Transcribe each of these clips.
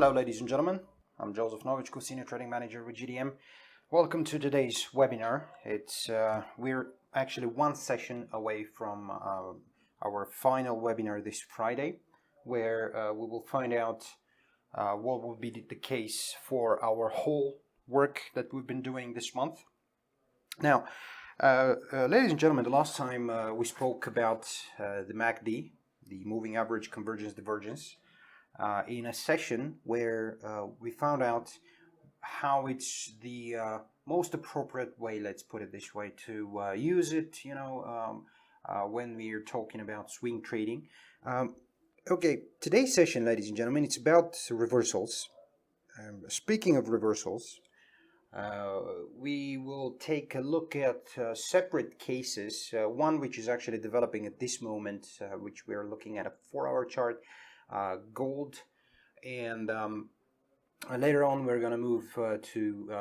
Hello ladies and gentlemen, I'm Joseph Novichko, Senior Trading Manager with GDM. Welcome to today's webinar. We're actually one session away from our final webinar this Friday, where we will find out what will be the case for our whole work that we've been doing this month. Now, ladies and gentlemen, the last time we spoke about the MACD, the Moving Average Convergence Divergence, in a session where we found out how it's the most appropriate way, let's put it this way, to use it, when we are talking about swing trading. Okay, today's session, ladies and gentlemen, it's about reversals. Speaking of reversals, we will take a look at separate cases, one which is actually developing at this moment, which we are looking at a 4-hour chart, gold, and later on we're going to move to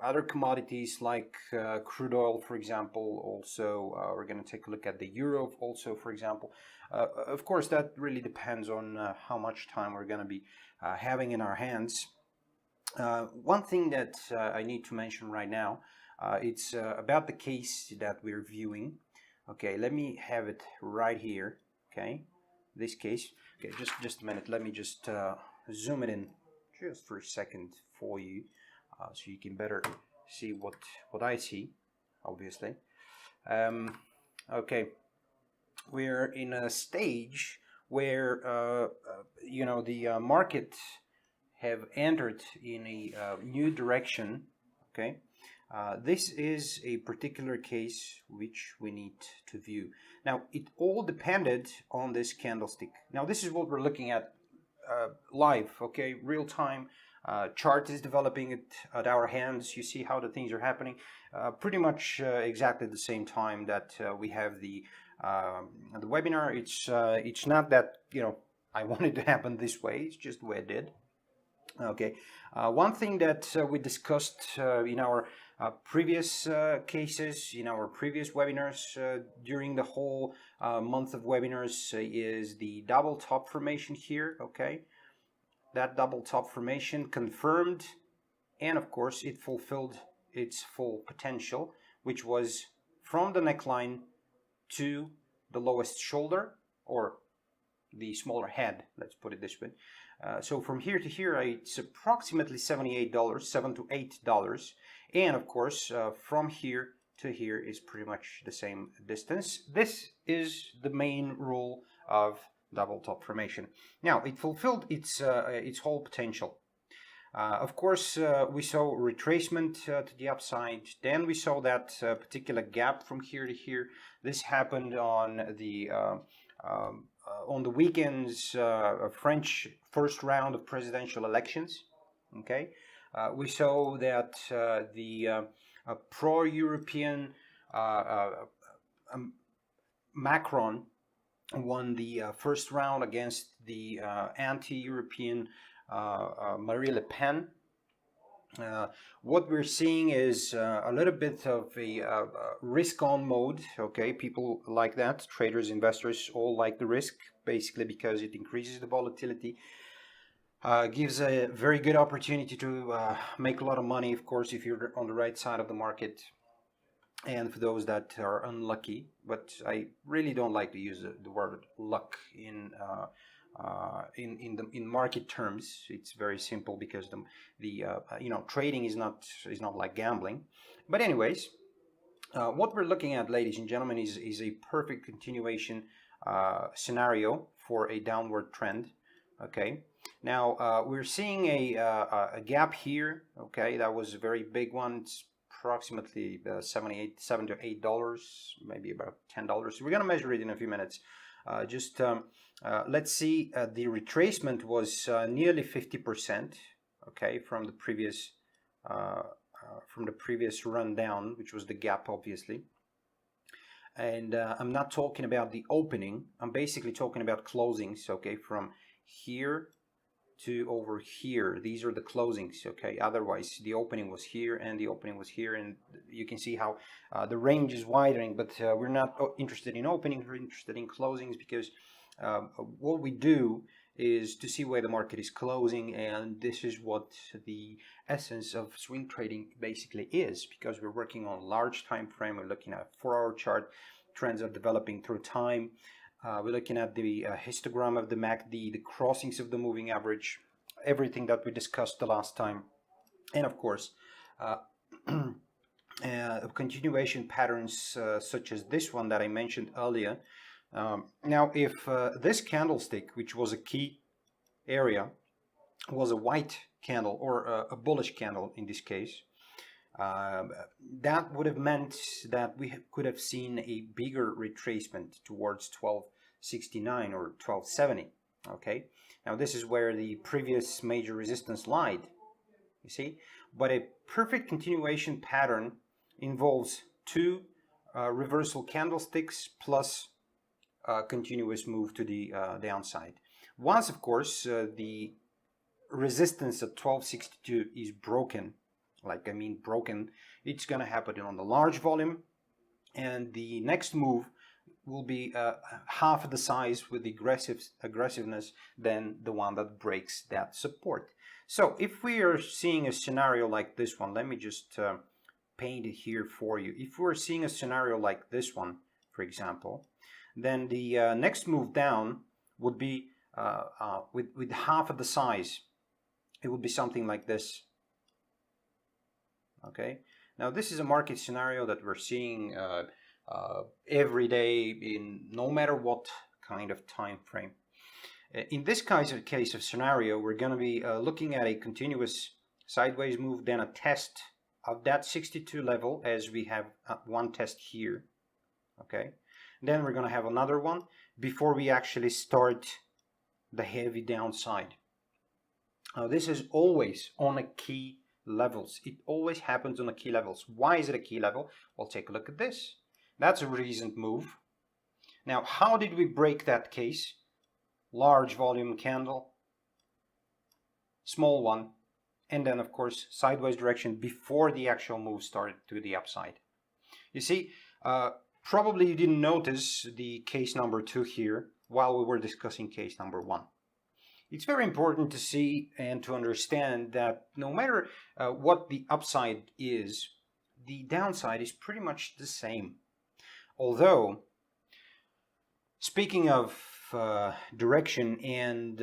other commodities like crude oil, for example. Also, we're going to take a look at the euro also, for example. Of course, that really depends on how much time we're going to be having in our hands. One thing that I need to mention right now, it's about the case that we're viewing. Okay, let me have it right here. Okay, this case. Okay, just a minute. Let me just zoom it in just for a second for you, so you can better see what I see. Obviously, okay, we're in a stage where the market have entered in a new direction. Okay, this is a particular case which we need to view. Now, it all depended on this candlestick. Now, this is what we're looking at live, okay, real time. Chart is developing at our hands. You see how the things are happening pretty much exactly the same time that we have the webinar. It's not that I wanted to happen this way. It's just the way it did. Okay, one thing that we discussed in our previous cases, in our previous webinars, during the whole month of webinars, is the double top formation here. Okay, that double top formation confirmed, and of course it fulfilled its full potential, which was from the neckline to the lowest shoulder, or the smaller head, let's put it this way. So from here to here, it's approximately $78, $7 to $8, and of course from here to here is pretty much the same distance. This is the main rule of double top formation. Now, it fulfilled its whole potential. Of course, we saw retracement to the upside. Then we saw that particular gap from here to here. This happened on the weekend's French first round of presidential elections. Okay, we saw that the pro-European Macron won the first round against the anti-European Marie Le Pen. What we're seeing is a little bit of a risk-on mode. Okay, people like that. Traders, investors all like the risk, basically because it increases the volatility, gives a very good opportunity to make a lot of money, of course, if you're on the right side of the market, and for those that are unlucky. But I really don't like to use the word luck in market terms. It's very simple because the trading is not like gambling. But anyways, what we're looking at, ladies and gentlemen, is a perfect continuation scenario for a downward trend. Okay, now we're seeing a gap here. Okay, that was a very big one. It's approximately $7 to $8, maybe about $10. We're gonna measure it in a few minutes. Let's see, the retracement was nearly 50%, okay, from the previous rundown, which was the gap, obviously. And I'm not talking about the opening. I'm basically talking about closings, okay, from here to over here. These are the closings, okay. Otherwise, the opening was here and the opening was here, and you can see how the range is widening. But we're not interested in openings. We're interested in closings, because what we do is to see where the market is closing, and this is what the essence of swing trading basically is, because we're working on a large time frame. We're looking at a 4-hour chart. Trends are developing through time. We're looking at the histogram of the MACD, the crossings of the moving average, everything that we discussed the last time, and of course continuation patterns such as this one that I mentioned earlier. Now, if this candlestick, which was a key area, was a white candle or a bullish candle in this case, that would have meant that we could have seen a bigger retracement towards 1269 or 1270. Okay, now this is where the previous major resistance lied, you see. But a perfect continuation pattern involves two reversal candlesticks plus a continuous move to the downside. Once, of course, the resistance at 1262 is broken, broken, it's going to happen on the large volume, and the next move will be half the size with aggressiveness than the one that breaks that support. So if we are seeing a scenario like this one, let me just paint it here for you. If we're seeing a scenario like this one, for example, then the next move down would be with half of the size. It would be something like this. Okay, now this is a market scenario that we're seeing every day in no matter what kind of time frame. In this case of scenario, we're going to be looking at a continuous sideways move, then a test of that 62 level, as we have one test here. Okay, then we're going to have another one before we actually start the heavy downside. Now, this is always on a key levels. It always happens on a key levels. Why is it a key level? Well, take a look at this. That's a recent move. Now, how did we break that case? Large volume candle, small one, and then of course sideways direction before the actual move started to the upside. You see, probably you didn't notice the case number 2 here while we were discussing case number 1. It's very important to see and to understand that no matter what the upside is, the downside is pretty much the same. Although, speaking of direction and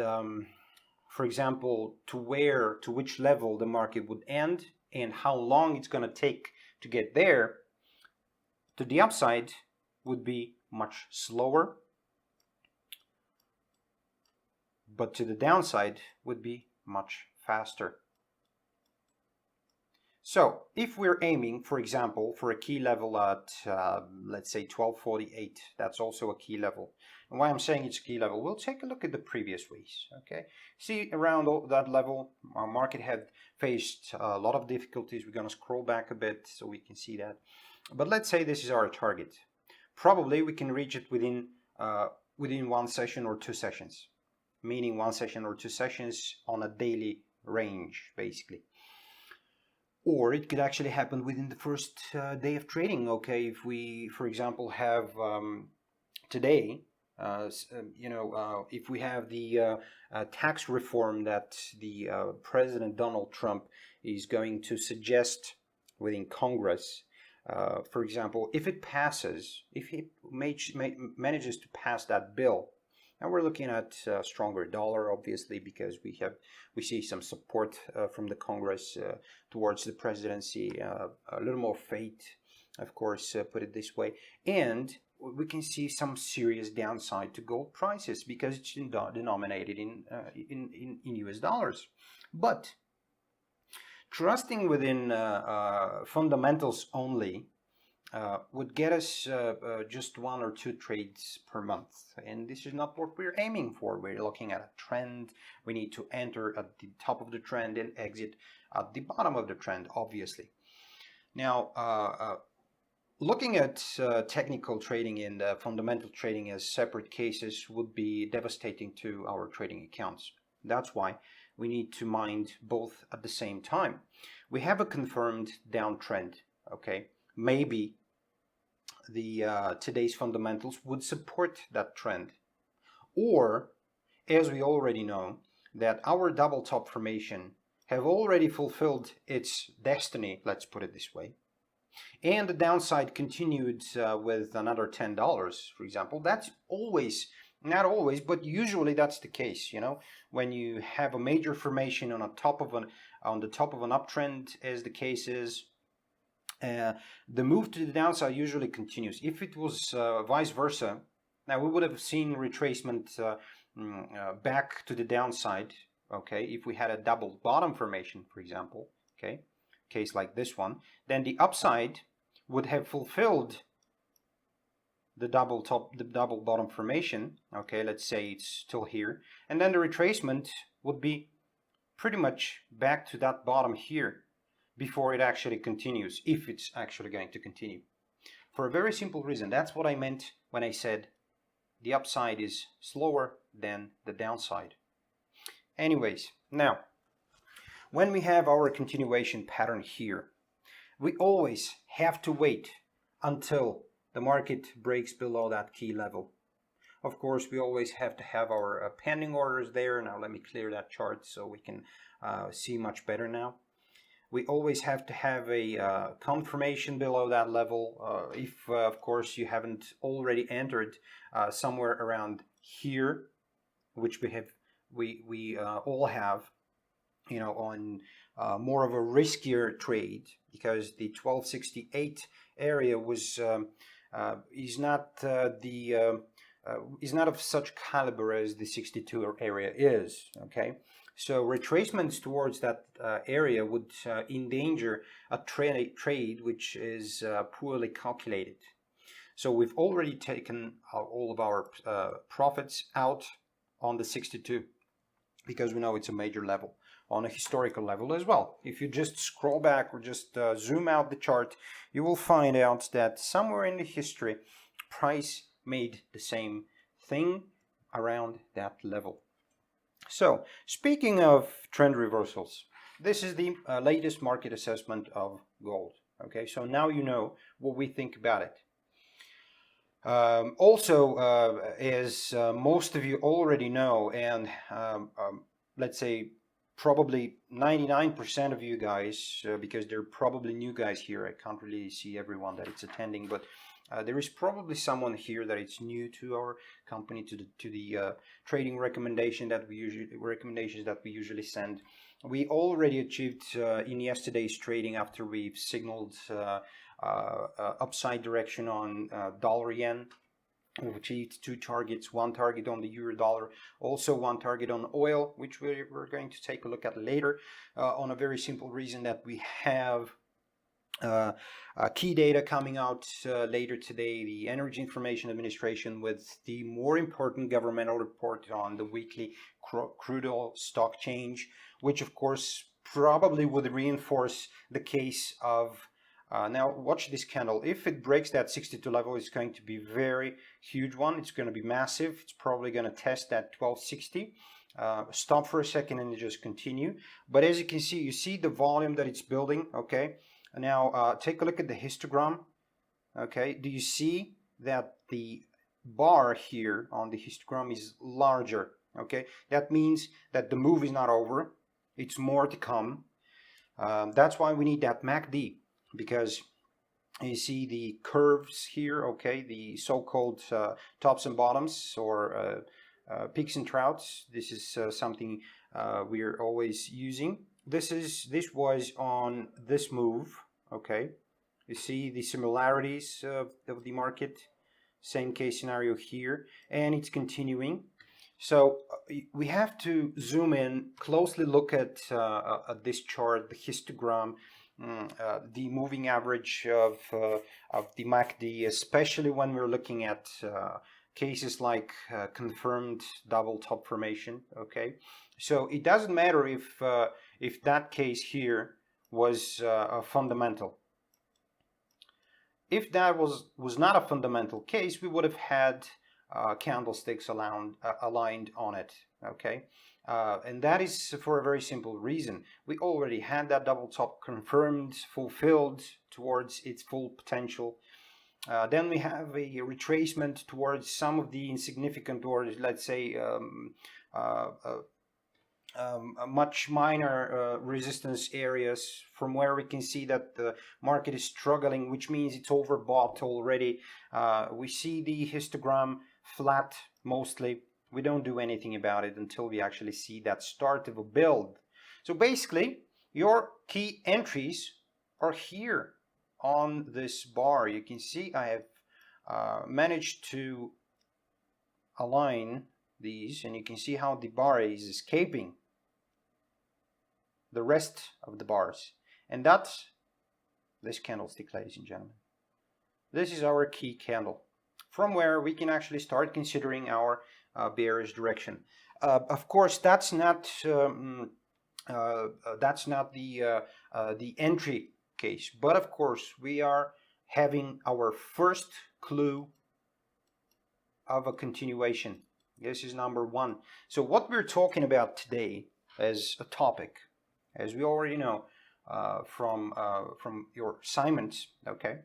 for example, to which level the market would end and how long it's going to take to get there, to the upside would be much slower, but to the downside would be much faster. So if we're aiming, for example, for a key level at let's say 1248, that's also a key level. And why I'm saying it's a key level, we'll take a look at the previous weeks. Okay, see, around that level our market had faced a lot of difficulties. We're going to scroll back a bit so we can see that, but let's say this is our target. Probably we can reach it within one session or 2 sessions, meaning 1 session or 2 sessions on a daily range basically. Or it could actually happen within the first day of trading. Okay, if we, for example, have today, if we have the tax reform that the President Donald Trump is going to suggest within Congress, for example, if it passes, if he manages to pass that bill, now we're looking at a stronger dollar, obviously, because we see some support from the Congress towards the presidency, a little more faith, of course, put it this way, and we can see some serious downside to gold prices because it's denominated in US dollars. But trusting within fundamentals only would get us just 1 or 2 trades per month, and this is not what we're aiming for. We're looking at a trend. We need to enter at the top of the trend and exit at the bottom of the trend, obviously. Now, looking at technical trading and fundamental trading as separate cases would be devastating to our trading accounts. That's why we need to mind both at the same time. We have a confirmed downtrend. Okay, maybe the today's fundamentals would support that trend, or as we already know that our double top formation have already fulfilled its destiny, let's put it this way, and the downside continued with another $10, for example, that's always, not always, but usually that's the case, you know, when you have a major formation on the top of an uptrend, as the case is, the move to the downside usually continues. If it was vice versa, now we would have seen retracement back to the downside, okay, if we had a double bottom formation, for example, okay, case like this one, then the upside would have fulfilled the double bottom formation, okay, let's say it's still here, and then the retracement would be pretty much back to that bottom here before it actually continues, if it's actually going to continue. For a very simple reason, that's what I meant when I said the upside is slower than the downside. Anyways, now, when we have our continuation pattern here, we always have to wait until the market breaks below that key level. Of course, we always have to have our pending orders there. Now let me clear that chart so we can see much better now. We always have to have a confirmation below that level. If, of course, you haven't already entered somewhere around here, which we all have, you know, on more of a riskier trade, because the 1268 area was is not of such caliber as the 62 area is. Okay, so retracements towards that area would endanger a trade which is poorly calculated. So we've already taken all of our profits out on the 62 because we know it's a major level, on a historical level as well. If you just scroll back or just zoom out the chart, you will find out that somewhere in the history, price made the same thing around that level. So, speaking of trend reversals, this is the latest market assessment of gold. Okay, so now you know what we think about it. Also, as most of you already know, and let's say probably 99% of you guys, because there are probably new guys here, I can't really see everyone that it's attending, but there is probably someone here that it's new to our company, to the trading recommendations that we usually send. We already achieved in yesterday's trading, after we've signaled upside direction on dollar yen. We've achieved 2 targets, 1 target on the euro dollar, also 1 target on oil, which we're going to take a look at later, on a very simple reason that we have key data coming out later today, the Energy Information Administration, with the more important governmental report on the weekly crude oil stock change, which of course probably would reinforce the case of now watch this candle. If it breaks that 62 level, it's going to be very huge one. It's going to be massive. It's probably going to test that 1260. Stop for a second and just continue. But as you can see, you see the volume that it's building. Okay. Now take a look at the histogram. Okay. Do you see that the bar here on the histogram is larger? Okay. That means that the move is not over. It's more to come. That's why we need that MACD. Because you see the curves here, okay, the so-called tops and bottoms, or peaks and troughs. This is something we are always using. This was on this move, okay. You see the similarities of the market. Same case scenario here, and it's continuing. So we have to zoom in, closely look at this chart, the histogram. The moving average of the MACD, especially when we're looking at cases like confirmed double top formation. Okay, so it doesn't matter if that case here was a fundamental. If that was not a fundamental case, we would have had candlesticks aligned on it. Okay. And that is for a very simple reason. We already had that double top confirmed, fulfilled towards its full potential. Then we have a retracement towards some of the insignificant, or let's say much minor resistance areas, from where we can see that the market is struggling, which means it's overbought already. We see the histogram flat mostly. We don't do anything about it until we actually see that start of a build. So basically, your key entries are here on this bar. You can see I have managed to align these, and you can see how the bar is escaping the rest of the bars, and that's this candlestick, ladies and gentlemen. This is our key candle, from where we can actually start considering our bearish direction. Of course, that's not the entry case, but of course we are having our first clue of a continuation. This is number one. So what we're talking about today as a topic, as we already know from your assignments, okay,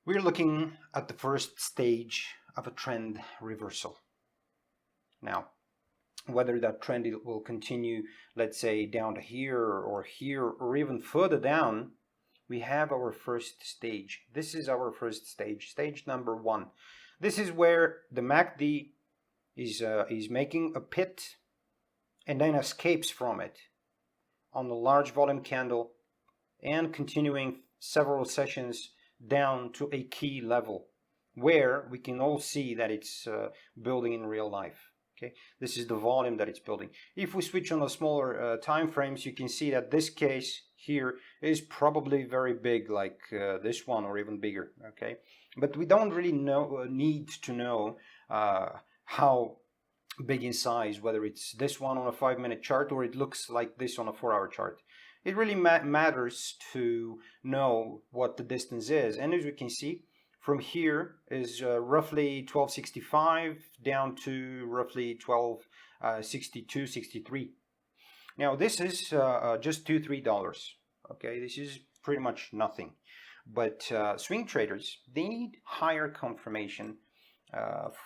we're looking at the first stage of a trend reversal. Now, whether that trend will continue, let's say, down to here, or even further down, we have our first stage. This is our first stage, stage number one. This is where the MACD is making a pit and then escapes from it on the large volume candle, and continuing several sessions down to a key level where we can all see that it's building in real life. Okay, this is the volume that it's building. If we switch on the smaller time frames, you can see that this case here is probably very big, like this one, or even bigger. Okay, but we don't really need to know how big in size, whether it's this one on a 5-minute chart or it looks like this on a 4-hour chart. It really matters to know what the distance is, and as we can see, from here is roughly 1265 down to roughly 1262, 63. Now this is just $2-3. Okay, this is pretty much nothing, but swing traders, they need higher confirmation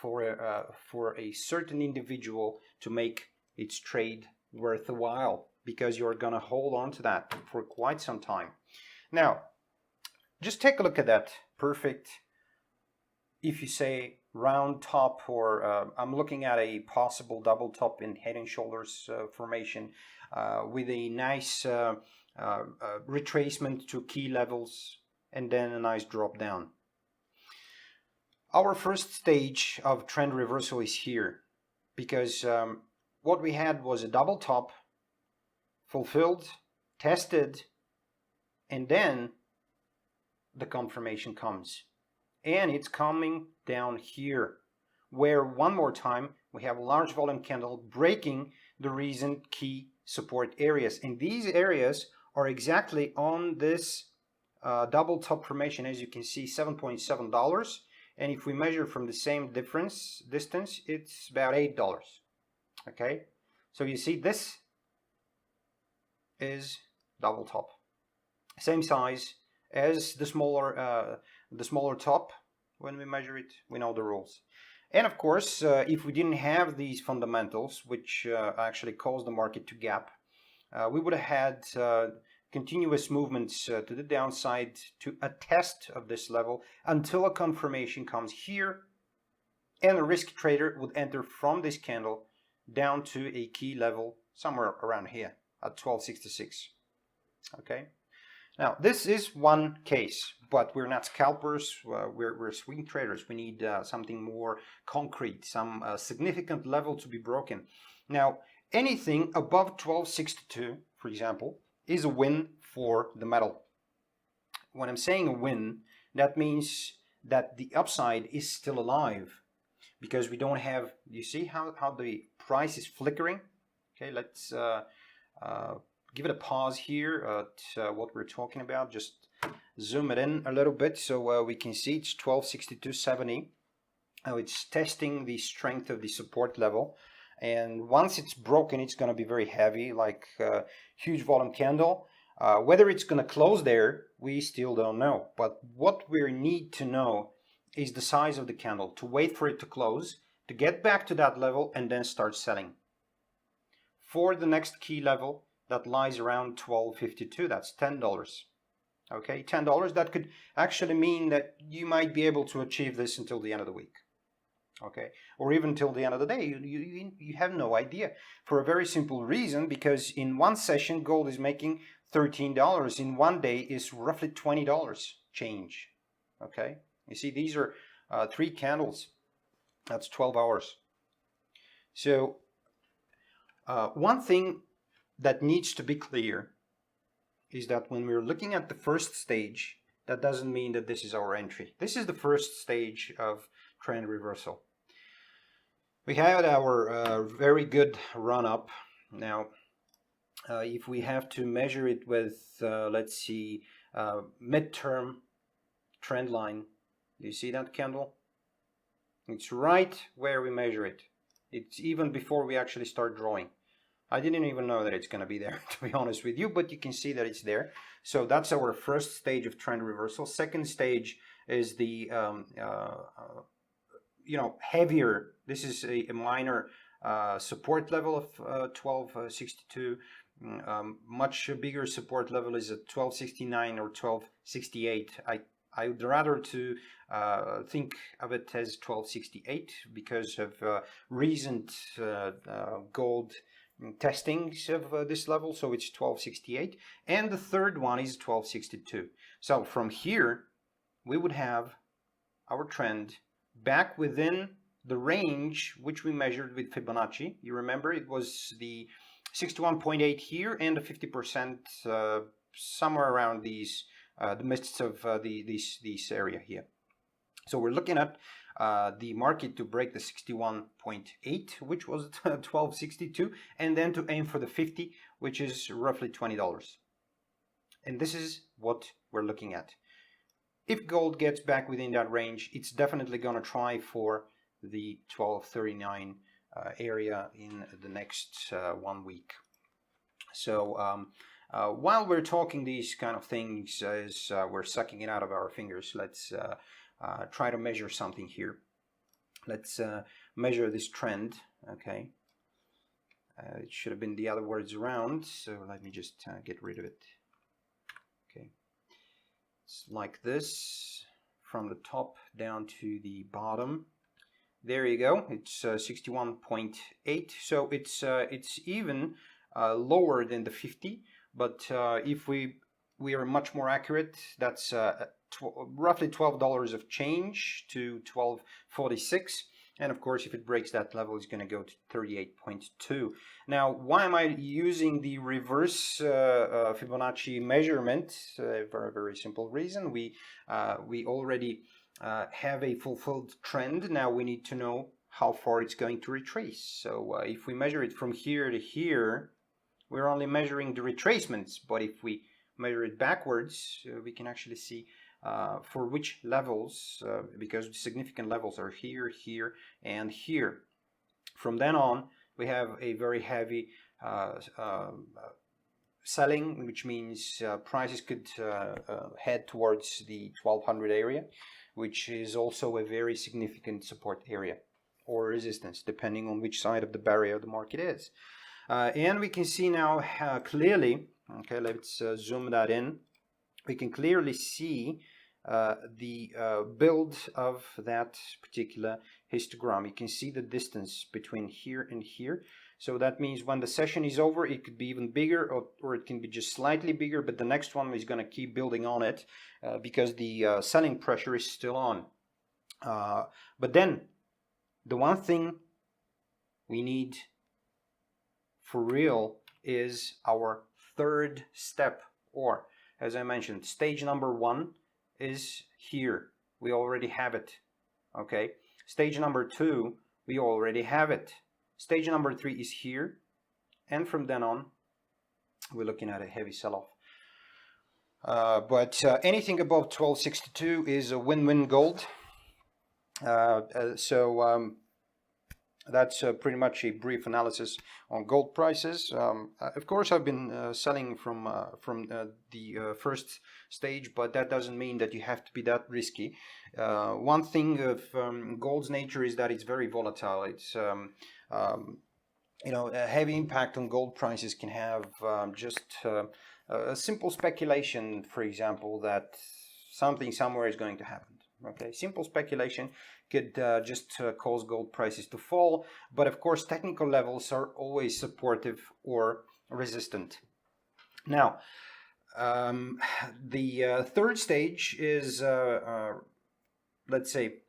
for a certain individual to make its trade worth a while, because you're gonna hold on to that for quite some time. Now, just take a look at that perfect, if you say, round top, or I'm looking at a possible double top in head and shoulders formation with a nice retracement to key levels and then a nice drop down. Our first stage of trend reversal is here, because what we had was a double top, fulfilled, tested, and then the confirmation comes. And it's coming down here, where one more time we have a large volume candle breaking the recent key support areas. And these areas are exactly on this double top formation. As you can see, $7.7. And if we measure from the same distance, it's about $8. Okay, so you see this is double top, same size as the smaller top. When we measure it, we know the rules. And of course, if we didn't have these fundamentals, which actually caused the market to gap, we would have had continuous movements to the downside to a test of this level until a confirmation comes here, and a risk trader would enter from this candle down to a key level somewhere around here at 1266. Okay, now this is one case, but we're not scalpers, we're swing traders. We need something more concrete, some significant level to be broken. Now anything above 1262, for example, is a win for the metal. When I'm saying a win, that means that the upside is still alive, because we don't have, you see how the price is flickering? Okay, let's give it a pause here at what we're talking about. Just zoom it in a little bit so we can see it's 1262.70. It's testing the strength of the support level, and once it's broken, it's going to be very heavy, like huge volume candle. Whether it's going to close there, we still don't know. But what we need to know is the size of the candle, to wait for it to close, to get back to that level, and then start selling. For the next key level, that lies around 12.52, that's $10. Okay, $10, that could actually mean that you might be able to achieve this until the end of the week. Okay, or even till the end of the day. You have no idea, for a very simple reason, because in one session gold is making $13. In one day is roughly $20 change. Okay, you see, these are 3 candles, that's 12 hours. So one thing that needs to be clear is that when we're looking at the first stage, that doesn't mean that this is our entry. This is the first stage of trend reversal. We had our very good run up. Now, if we have to measure it with, let's see, midterm trend line, do you see that candle? It's right where we measure it. It's even before we actually start drawing. I didn't even know that it's going to be there, to be honest with you, but you can see that it's there. So that's our first stage of trend reversal. Second stage is the heavier. This is a minor support level of 12.62. Much bigger support level is at 12.69 or 12.68. I would rather to think of it as 12.68 because of recent gold testings of this level, so it's 12.68, and the third one is 12.62. So from here we would have our trend back within the range which we measured with Fibonacci. You remember it was the 61.8 here and the 50% somewhere around these the midst of this area here. So we're looking at the market to break the 61.8, which was 12.62, and then to aim for the 50, which is roughly $20. And this is what we're looking at. If gold gets back within that range, it's definitely going to try for the 12.39 area in the next 1 week. So while we're talking these kind of things, as we're sucking it out of our fingers, let's try to measure something here. Let's measure this trend. Okay, it should have been the other words around, so let me just get rid of it. Okay, it's like this, from the top down to the bottom. There you go. It's 61.8, so it's even lower than the 50, but if we are much more accurate, that's roughly $12 of change to 12.46, and of course if it breaks that level it's going to go to 38.2. Now, why am I using the reverse Fibonacci measurement? For a very simple reason. We already have a fulfilled trend. Now we need to know how far it's going to retrace. So if we measure it from here to here, we're only measuring the retracements, but if we measure it backwards, we can actually see for which levels, because the significant levels are here, here, and here. From then on, we have a very heavy selling, which means prices could head towards the 1200 area, which is also a very significant support area or resistance, depending on which side of the barrier the market is. And we can see now clearly, okay, let's zoom that in. We can clearly see the build of that particular histogram. You can see the distance between here and here. So that means when the session is over, it could be even bigger, or it can be just slightly bigger, but the next one is going to keep building on it because the selling pressure is still on. But then the one thing we need for real is our third step, or as I mentioned, stage number 1 is here. We already have it. Okay. Stage number 2, we already have it. Stage number 3 is here, and from then on we're looking at a heavy sell-off. But anything above 12.62 is a win-win gold. So that's pretty much a brief analysis on gold prices. Of course, I've been selling from the first stage, but that doesn't mean that you have to be that risky. One thing of gold's nature is that it's very volatile. It's a heavy impact on gold prices can have just a simple speculation, for example, that something somewhere is going to happen. Okay, simple speculation could just cause gold prices to fall, but of course technical levels are always supportive or resistant. Now, the third stage is, let's say,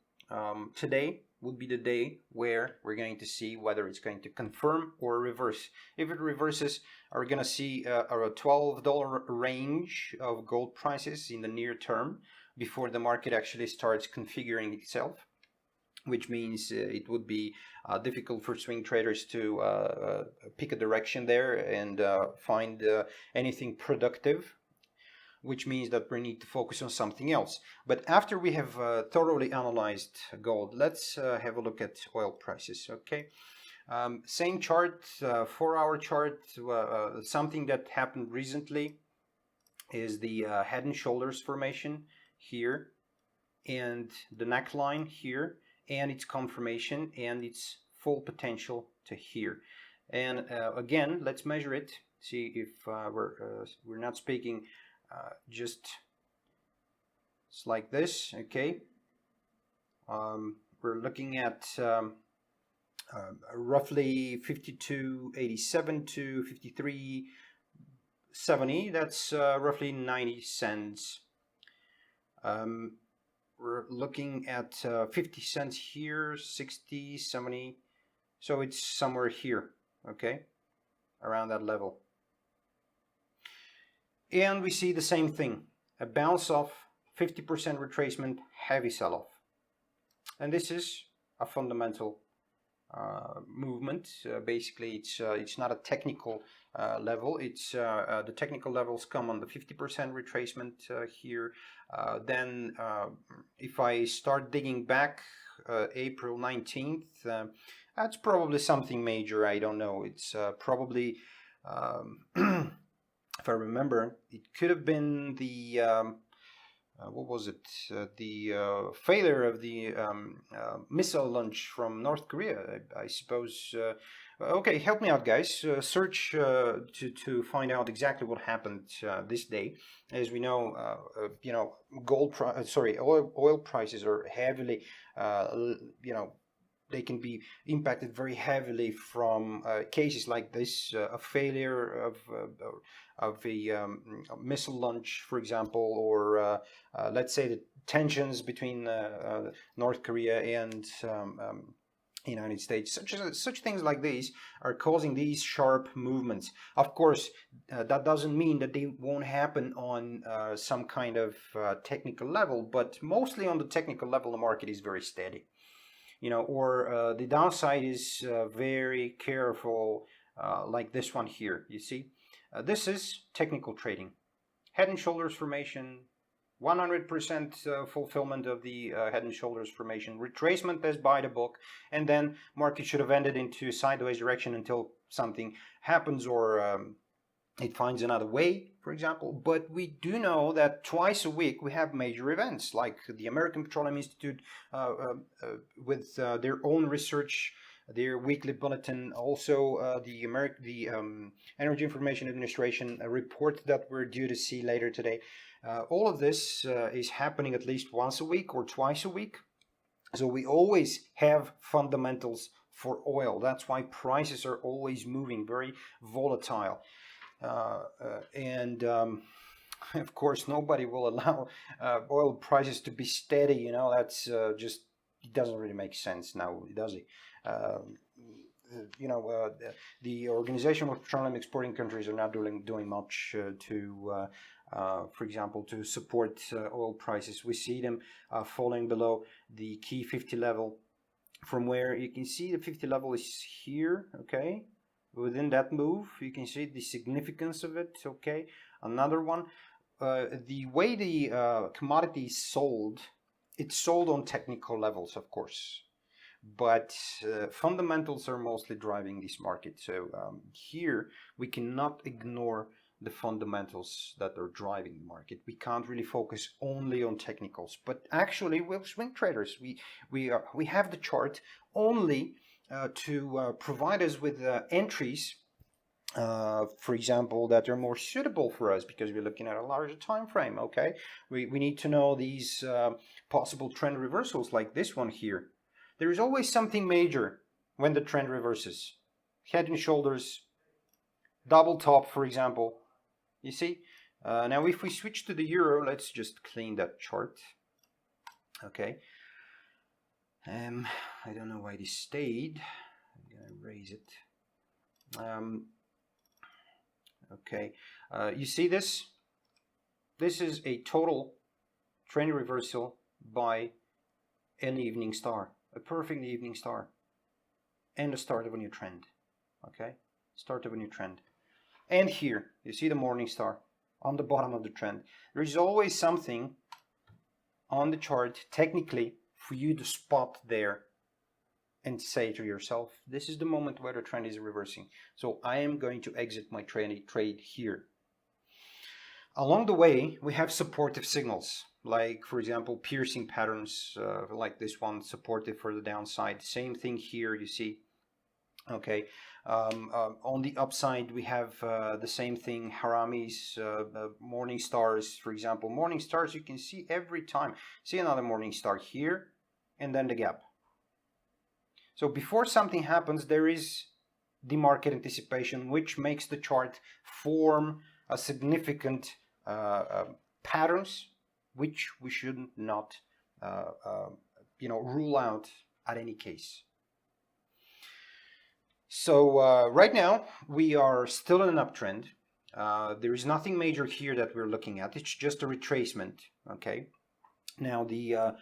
today would be the day where we're going to see whether it's going to confirm or reverse. If it reverses, are going to see a $12 range of gold prices in the near term before the market actually starts configuring itself, which means it would be difficult for swing traders to pick a direction there and find anything productive, which means that we need to focus on something else. But after we have thoroughly analyzed gold, let's have a look at oil prices, okay? Same chart, 4-hour chart. Something that happened recently is the head and shoulders formation here, and the neckline here, and its confirmation and its full potential to here. And again, let's measure it, see if we're not speaking just it's like this, okay? We're looking at roughly 52.87 to 53.70. That's roughly 90 cents. We're looking at 50 cents here, 60, 70. So it's somewhere here, okay? Around that level. And we see the same thing, a bounce off, 50% retracement, heavy sell-off. And this is a fundamental movement. Basically, it's not a technical level. It's the technical levels come on the 50% retracement here. Then if I start digging back, April 19th, that's probably something major. I don't know. It's probably if I remember, it could have been the what was it? The failure of the missile launch from North Korea, I suppose. Okay, help me out, guys. Search to find out exactly what happened this day. As we know, oil prices are heavily, they can be impacted very heavily from cases like this, a failure of a missile launch, for example, or let's say the tensions between North Korea and United States. Such things like these are causing these sharp movements. Of course, that doesn't mean that they won't happen on some kind of technical level, but mostly on the technical level, the market is very steady. Or the downside is very careful, like this one here. You see, this is technical trading, head and shoulders formation, 100% fulfillment of the head and shoulders formation, retracement as by the book, and then market should have ended into sideways direction until something happens or it finds another way, for example. But we do know that twice a week we have major events, like the American Petroleum Institute with their own research, their weekly bulletin, also the Energy Information Administration, a report that we're due to see later today. All of this is happening at least once a week or twice a week. So we always have fundamentals for oil. That's why prices are always moving, very volatile. Of course, nobody will allow oil prices to be steady. That's just, it doesn't really make sense now, does it? The Organization of Petroleum Exporting Countries are not doing much to, for example, to support oil prices. We see them falling below the key 50 level, from where you can see the 50 level is here, okay? Within that move, you can see the significance of it, okay? Another one, the way the commodity is sold, it's sold on technical levels, of course. but fundamentals are mostly driving this market. So here we cannot ignore the fundamentals that are driving the market. We can't really focus only on technicals, but actually we're swing traders. We have the chart only to provide us with entries, for example, that are more suitable for us because we're looking at a larger time frame. Okay, we need to know these possible trend reversals like this one here. There is always something major when the trend reverses. Head and shoulders, double top, for example. You see? Now if we switch to the euro, let's just clean that chart. Okay. I don't know why this stayed. I'm gonna erase it. Okay. You see this? This is a total trend reversal by an evening star, a perfect evening star, and the start of a new trend. Okay, start of a new trend. And here you see the morning star on the bottom of the trend. There is always something on the chart technically for you to spot there and say to yourself, this is the moment where the trend is reversing, so I am going to exit my trade here. Along the way we have supportive signals, like for example piercing patterns, like this one, supportive for the downside. Same thing here, you see. Okay, on the upside we have the same thing, haramis, morning stars, for example. Morning stars you can see every time. See another morning star here, and then the gap. So before something happens, there is the market anticipation, which makes the chart form a significant patterns, which we should not rule out at any case. So right now we are still in an uptrend. There is nothing major here that we're looking at. It's just a retracement. Okay. Now the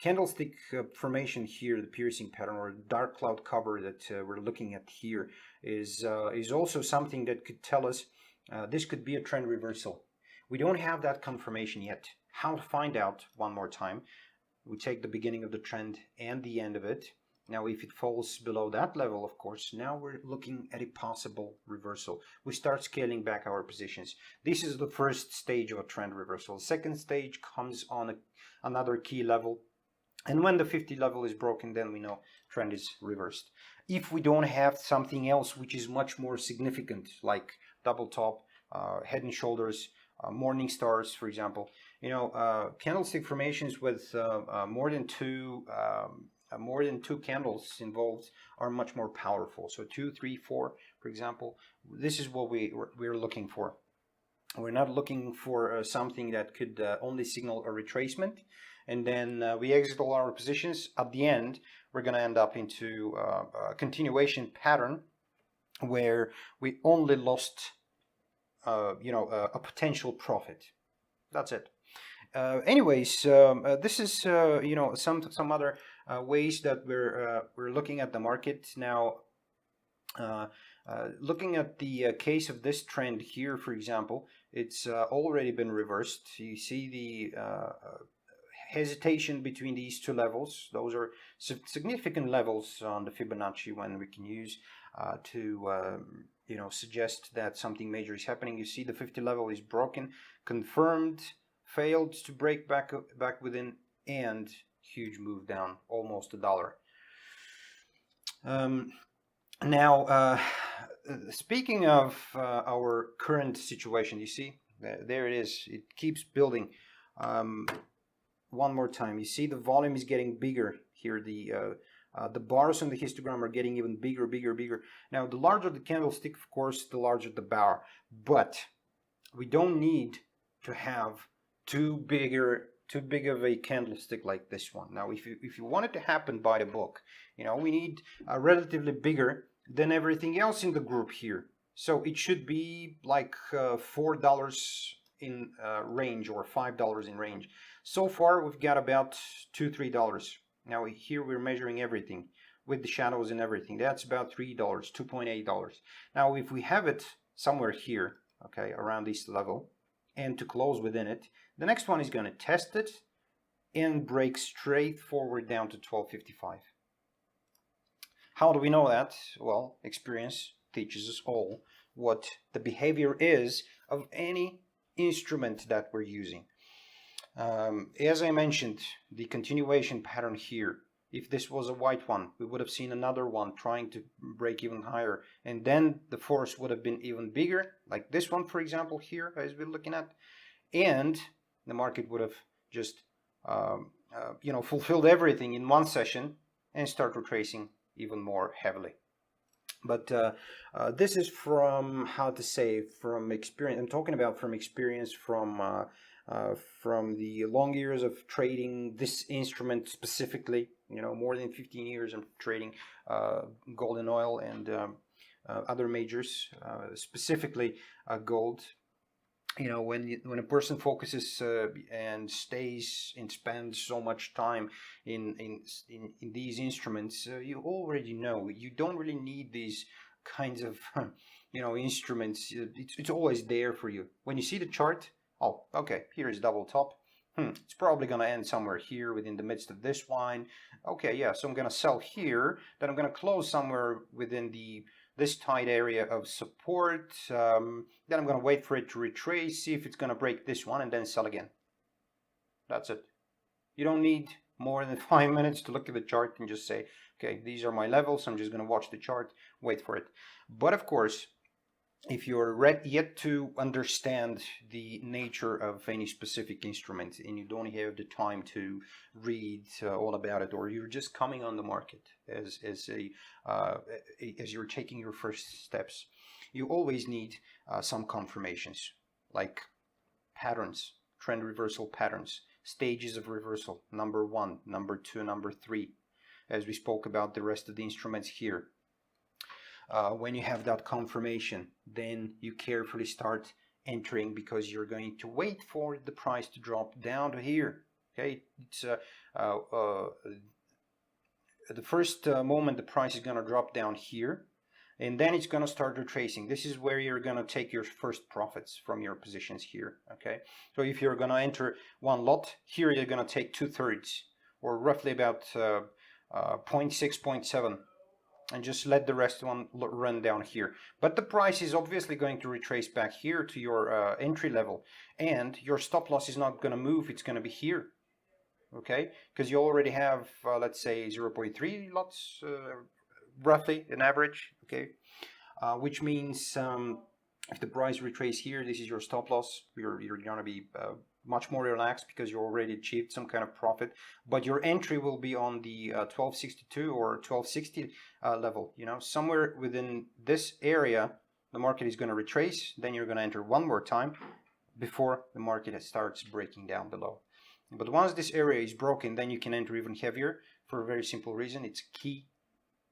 candlestick formation here, the piercing pattern or dark cloud cover that we're looking at here, is also something that could tell us this could be a trend reversal. We don't have that confirmation yet. How to find out? One more time. We take the beginning of the trend and the end of it. Now if it falls below that level, of course, now we're looking at a possible reversal. We start scaling back our positions. This is the first stage of a trend reversal. The second stage comes on another key level, and when the 50 level is broken, then we know trend is reversed. If we don't have something else which is much more significant, like double top, head and shoulders, morning stars, for example, candlestick formations with more than two candles involved are much more powerful. So 2, 3, 4, for example, this is what we're looking for. We're not looking for something that could only signal a retracement, and then we exit all our positions. At the end, we're going to end up into a continuation pattern where we only lost, a potential profit. That's it. Anyways, this is some other ways that we're looking at the market now. Looking at the case of this trend here, for example, it's already been reversed. You see the hesitation between these two levels. Those are significant levels on the Fibonacci when we can use to suggest that something major is happening. You see the 50 level is broken, confirmed, failed to break back within, and huge move down, almost $1. Now, speaking of our current situation, you see, there it is. It keeps building. One more time, you see the volume is getting bigger here. The bars on the histogram are getting even bigger. Now, the larger the candlestick, of course, the larger the bar. But we don't need to have too big of a candlestick like this one. Now, if you want it to happen by the book, we need a relatively bigger than everything else in the group here. So it should be like $4 in range, or $5 in range. So far, we've got about $2-3. Now here we're measuring everything with the shadows and everything. That's about $3, $2.8. Now if we have it somewhere here, okay, around this level, and to close within it, the next one is going to test it and break straight forward down to 1255. How do we know that? Well, experience teaches us all what the behavior is of any instrument that we're using. As I mentioned, the continuation pattern here, if this was a white one, we would have seen another one trying to break even higher, and then the force would have been even bigger, like this one, for example, here, as we're looking at, and the market would have just fulfilled everything in one session and start retracing even more heavily. But this is from, how to say, from experience. I'm talking about from experience, from the long years of trading this instrument specifically. More than 15 years of trading gold and oil and other majors, specifically gold. When a person focuses and stays and spends so much time in these instruments, you already know you don't really need these kinds of instruments. It's always there for you. When you see the chart, oh, okay, here is double top. It's probably going to end somewhere here within the midst of this line. Okay, yeah, so I'm going to sell here, then I'm going to close somewhere within this tight area of support. Then I'm going to wait for it to retrace, see if it's going to break this one, and then sell again. That's it. You don't need more than 5 minutes to look at the chart and just say, okay, these are my levels. I'm just going to watch the chart, wait for it. But of course, if you're yet to understand the nature of any specific instrument and you don't have the time to read all about it, or you're just coming on the market as you're taking your first steps, you always need some confirmations, like patterns, trend reversal patterns, stages of reversal, number 1, number 2, number 3, as we spoke about the rest of the instruments here. When you have that confirmation, then you carefully start entering, because you're going to wait for the price to drop down to here. Okay, it's the first moment the price is going to drop down here, and then it's going to start retracing. This is where you're going to take your first profits from your positions here. Okay, so if you're going to enter one lot here, you're going to take 2/3, or roughly about 0.6, 0.7. and just let the rest one run down here. But the price is obviously going to retrace back here to your entry level, and your stop loss is not going to move. It's going to be here, okay, because you already have let's say 0.3 lots roughly an average, okay, which means if the price retrace here, this is your stop loss. You're going to be much more relaxed because you already achieved some kind of profit, but your entry will be on the 1262 or 1260 level. Somewhere within this area the market is going to retrace, then you're going to enter one more time before the market starts breaking down below. But once this area is broken, then you can enter even heavier, for a very simple reason. It's key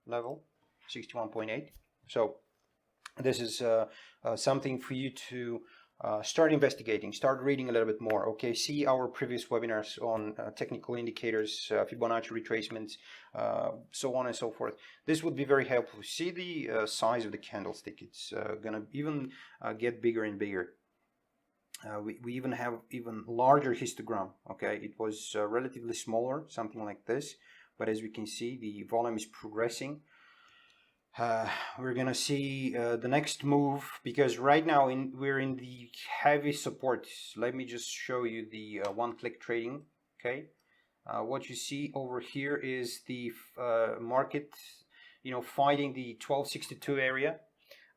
level 61.8. so this is something for you to start investigating, start reading a little bit more. Okay, see our previous webinars on technical indicators, Fibonacci retracements, so on and so forth. This would be very helpful. See the size of the candlestick. It's going to even get bigger and bigger. We even have even larger histogram. Okay, it was relatively smaller, something like this, but as we can see, the volume is progressing. We're gonna see the next move, because right now we're in the heavy support. Let me just show you the one-click trading. Okay, what you see over here is the market, fighting the 1262 area.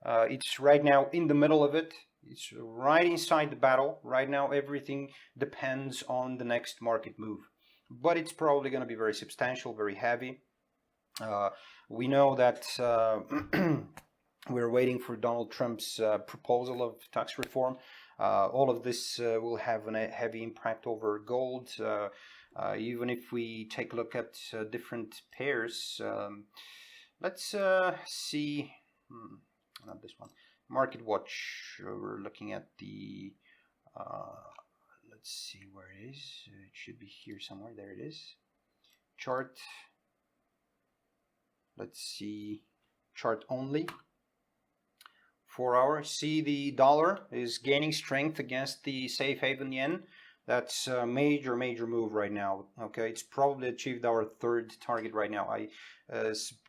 It's right now in the middle of it. It's right inside the battle. Right now everything depends on the next market move, but it's probably going to be very substantial, very heavy. We know that we're waiting for Donald Trump's proposal of tax reform. All of this will have a heavy impact over gold. Even if we take a look at different pairs, let's see, not this one, Market Watch. We're looking at the, let's see where it is. It should be here somewhere. There it is. Chart. Let's see, chart only, 4 hours. See, the dollar is gaining strength against the safe haven yen. That's a major move right now. Okay, it's probably achieved our third target right now.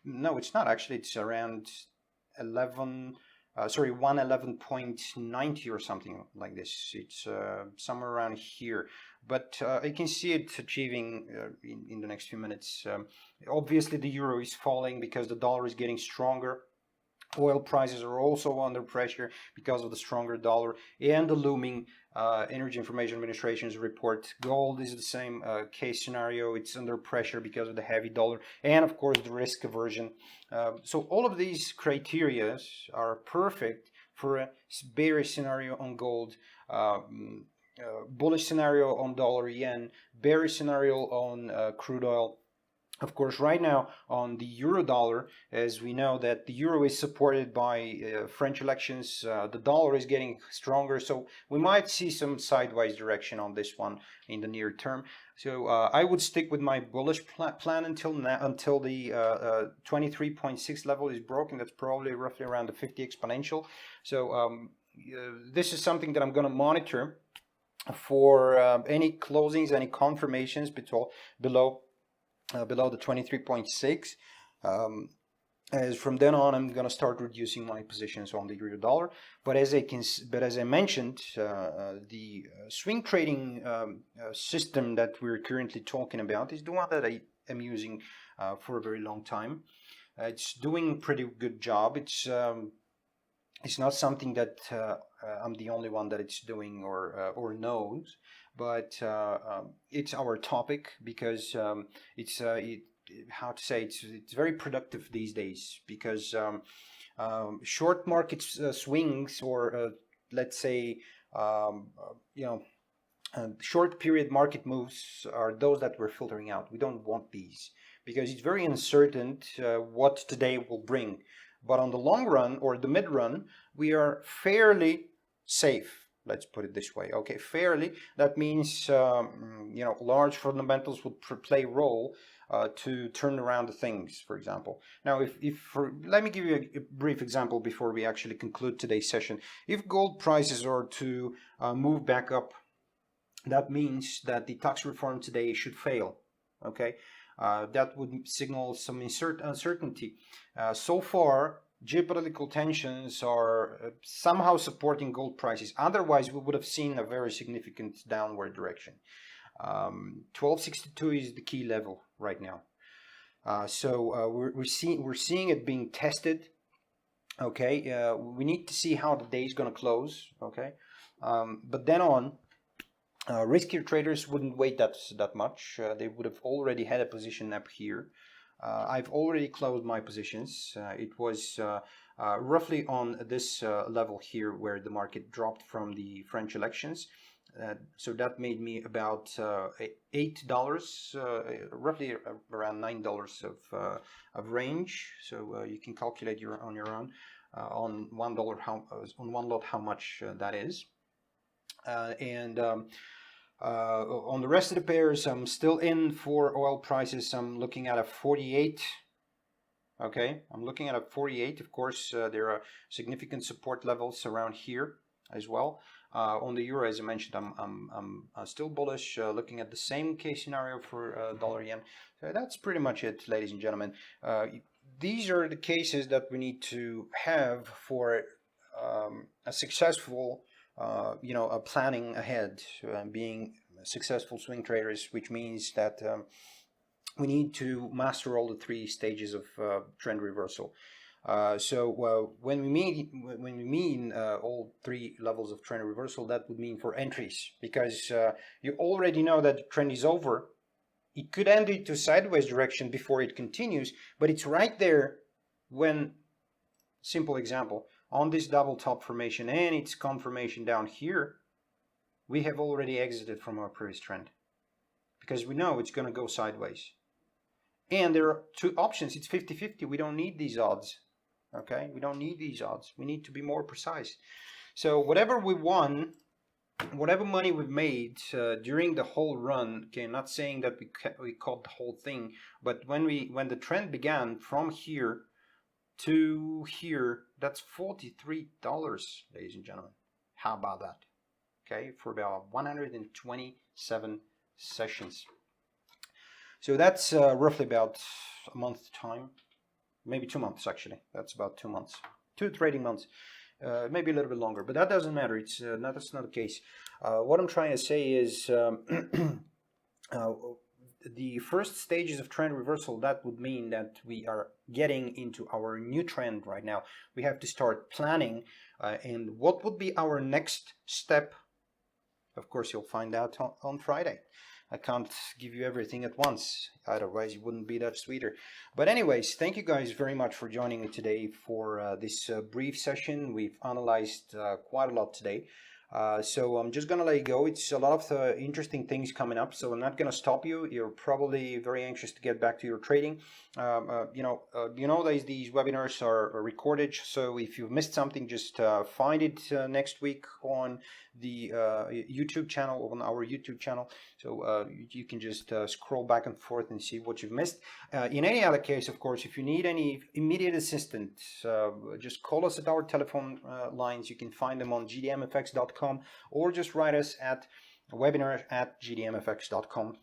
No, it's not actually. It's around 111.90 or something like this. It's somewhere around here, but I can see it achieving in the next few minutes. Obviously, the euro is falling because the dollar is getting stronger. Oil prices are also under pressure because of the stronger dollar and the looming Energy Information Administration's report. Gold is the same case scenario. It's under pressure because of the heavy dollar and, of course, the risk aversion. So all of these criteria are perfect for a bearish scenario on gold, bullish scenario on dollar yen, bearish scenario on crude oil. Of course, right now on the euro dollar, as we know that the euro is supported by French elections, the dollar is getting stronger, so we might see some sideways direction on this one in the near term. So I would stick with my bullish plan until the 23.6 level is broken. That's probably roughly around the 50 exponential. So this is something that I'm going to monitor for any closings, any confirmations below the 23.6. As from then on, I'm going to start reducing my positions on the euro dollar. But as I mentioned, the swing trading system that we're currently talking about is the one that I am using for a very long time. It's doing a pretty good job. It's not something that I'm the only one that it's doing or knows, but it's our topic because it's very productive these days because short market swings or let's say short period market moves are those that we're filtering out. We don't want these because it's very uncertain what today will bring. But on the long run or the mid run, we are fairly safe. Let's put it this way. Okay, fairly. That means large fundamentals would play a role to turn around the things. For example, now let me give you a brief example before we actually conclude today's session. If gold prices are to move back up, that means that the tax reform today should fail. Okay. That would signal some uncertainty. So far, geopolitical tensions are somehow supporting gold prices. Otherwise, we would have seen a very significant downward direction. 1262 is the key level right now. So we're seeing it being tested. Okay, we need to see how the day is going to close. Okay, but then on. Riskier traders wouldn't wait that much. They would have already had a position up here. I've already closed my positions. It was roughly on this level here where the market dropped from the French elections. So that made me about $8, roughly around $9 of range. So you can calculate on your own on $1 on one lot how much that is. On the rest of the pairs, I'm still in for oil prices. I'm looking at a 48. Okay, I'm looking at a 48. Of course, there are significant support levels around here as well. On the euro, as I mentioned, I'm still bullish. Looking at the same case scenario for dollar yen. So that's pretty much it, ladies and gentlemen. These are the cases that we need to have for a successful. Planning ahead, being successful swing traders, which means that we need to master all the three stages of trend reversal. So when we mean all three levels of trend reversal, that would mean for entries, because you already know that the trend is over. It could end into sideways direction before it continues, but it's right there when, simple example, on this double top formation and its confirmation down here, we have already exited from our previous trend because we know it's going to go sideways. And there are two options. It's 50-50. We don't need these odds. Okay, we don't need these odds. We need to be more precise. So whatever we won, whatever money we've made during the whole run, okay, I'm not saying that we caught the whole thing, but when the trend began from here to here, that's $43, ladies and gentlemen. How about that? okay, for about 127 sessions. So that's roughly about a month time, maybe 2 months actually. That's about 2 months, 2 trading months, maybe a little bit longer, but that doesn't matter. It's that's not the case. What I'm trying to say is the first stages of trend reversal, that would mean that we are getting into our new trend right now. We have to start planning and what would be our next step. Of course, you'll find out on Friday. I can't give you everything at once, otherwise it wouldn't be that sweeter. But anyways, thank you guys very much for joining me today for this brief session. We've analyzed quite a lot today. So I'm just gonna let you go. It's a lot of interesting things coming up, so I'm not gonna stop you. You're probably very anxious to get back to your trading. You know these webinars are recorded, so if you've missed something, just find it next week on the YouTube channel, on our YouTube channel. So you can just scroll back and forth and see what you've missed. In any other case, of course, if you need any immediate assistance, just call us at our telephone lines. You can find them on GDMFX.com, or just write us at webinar@gdmfx.com.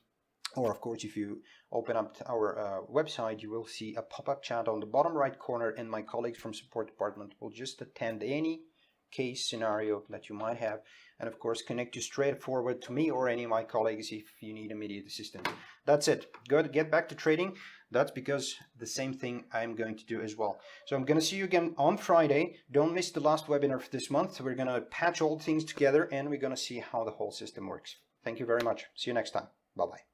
Or of course, if you open up our website, you will see a pop-up chat on the bottom right corner, and my colleagues from support department will just attend any case scenario that you might have, and of course connect you straight forward to me or any of my colleagues if you need immediate assistance. That's it. Go to get back to trading. That's because the same thing I'm going to do as well. So I'm going to see you again on Friday. Don't miss the last webinar for this month. We're going to patch all things together and we're going to see how the whole system works. Thank you very much. See you next time. Bye-bye.